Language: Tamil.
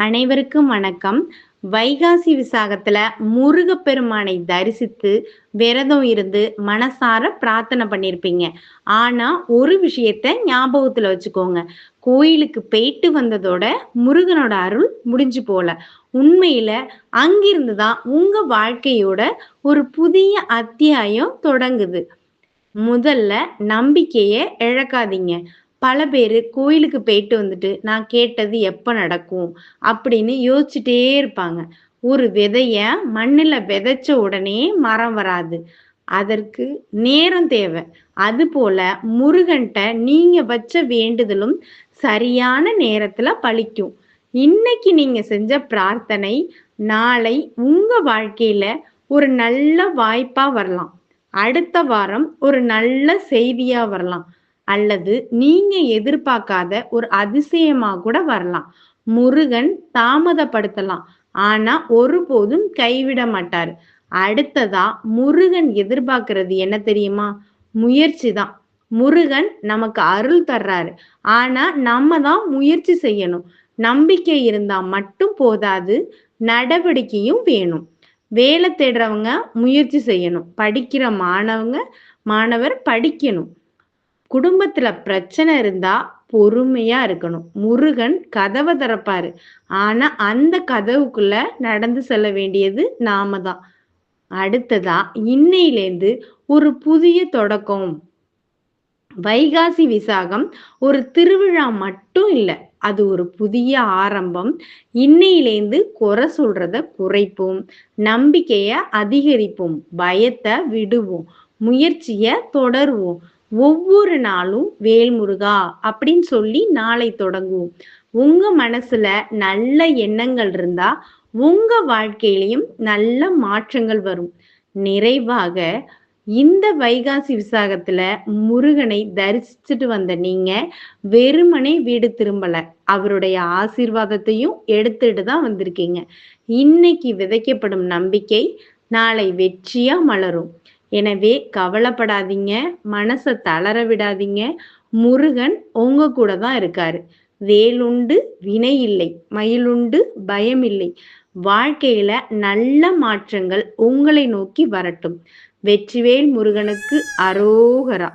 அனைவருக்கும் வணக்கம். வைகாசி விசாகத்துல முருகப்பெருமானை தரிசித்து விரதம் இருந்து மனசார பிரார்த்தனை பண்ணியிருப்பீங்க. ஆனா ஒரு விஷயத்த ஞாபகத்துல வச்சுக்கோங்க. கோயிலுக்கு போயிட்டு வந்ததோட முருகனோட அருள் முடிஞ்சு போல. உண்மையில அங்கிருந்து தான் உங்க வாழ்க்கையோட ஒரு புதிய அத்தியாயம் தொடங்குது. முதல்ல நம்பிக்கைய இழக்காதீங்க. பல பேரு கோயிலுக்கு போயிட்டு வந்துட்டு, நான் கேட்டது எப்ப நடக்கும்? அப்படின்னு யோசிச்சுட்டே இருப்பாங்க. ஒரு விதைய மண்ணுல விதைச்ச உடனே மரம் வராது. அதற்கு நேரம் தேவை. அதுபோல முருகன்ட்ட நீங்க வச்ச வேண்டுதலும் சரியான நேரத்துல பலிக்கும். இன்னைக்கு நீங்க செஞ்ச பிரார்த்தனை, நாளை உங்க வாழ்க்கையில ஒரு நல்ல வாய்ப்பா வரலாம். அடுத்த வாரம் ஒரு நல்ல செய்தியா வரலாம். அல்லது நீங்க எதிர்பார்க்காத ஒரு அதிசயமா கூட வரலாம். முருகன் தாமதப்படுத்தலாம். ஆனா ஒருபோதும் கைவிட மாட்டாரு. அடுத்ததா முருகன் எதிர்பார்க்கிறது என்ன தெரியுமா? முயற்சி தான். முருகன் நமக்கு அருள் தர்றாரு. ஆனா நம்ம தான் முயற்சி செய்யணும். நம்பிக்கை இருந்தா மட்டும் போதாது, நடவடிக்கையும் வேணும். வேலை தேடுறவங்க முயற்சி செய்யணும். படிக்கிற மாணவர் படிக்கணும். குடும்பத்துல பிரச்சனை இருந்தா பொறுமையா இருக்கணும். முருகன் கதவை திறப்பாரு. ஆனா அந்த கதவுக்குள்ள நடந்து செல்ல வேண்டியது நாம தான். அடுத்ததா இன்னையிலேந்து ஒரு புதிய தொடக்கம். வைகாசி விசாகம் ஒரு திருவிழா மட்டும் இல்ல. அது ஒரு புதிய ஆரம்பம். இன்னையிலேந்து குறை சொல்றத குறைப்போம். நம்பிக்கைய அதிகரிப்போம். பயத்தை விடுவோம். முயற்சிய தொடருவோம். ஒவ்வொரு நாளும் வேல்முருகா அப்படின்னு சொல்லி நாளை தொடங்குவோம். உங்க மனசுல நல்ல எண்ணங்கள் இருந்தா உங்க வாழ்க்கையிலையும் நல்ல மாற்றங்கள் வரும். நிறைவாக இந்த வைகாசி விசாகத்துல முருகனை தரிசிச்சுட்டு வந்த நீங்க வெறுமனே வீடு திரும்பல. அவருடைய ஆசீர்வாதத்தையும் எடுத்துட்டு தான் வந்திருக்கீங்க. இன்னைக்கு விதைக்கப்படும் நம்பிக்கை நாளை வெற்றியா மலரும். எனவே கவலைப்படாதீங்க, மனச தளர விடாதீங்க. முருகன் உங்க கூட தான் இருக்காரு. வேலுண்டு வினை இல்லை, மயிலுண்டு பயம் இல்லை. வாழ்க்கையில நல்ல மாற்றங்கள் உங்களை நோக்கி வரட்டும். வெற்றிவேல் முருகனுக்கு அரோகரா.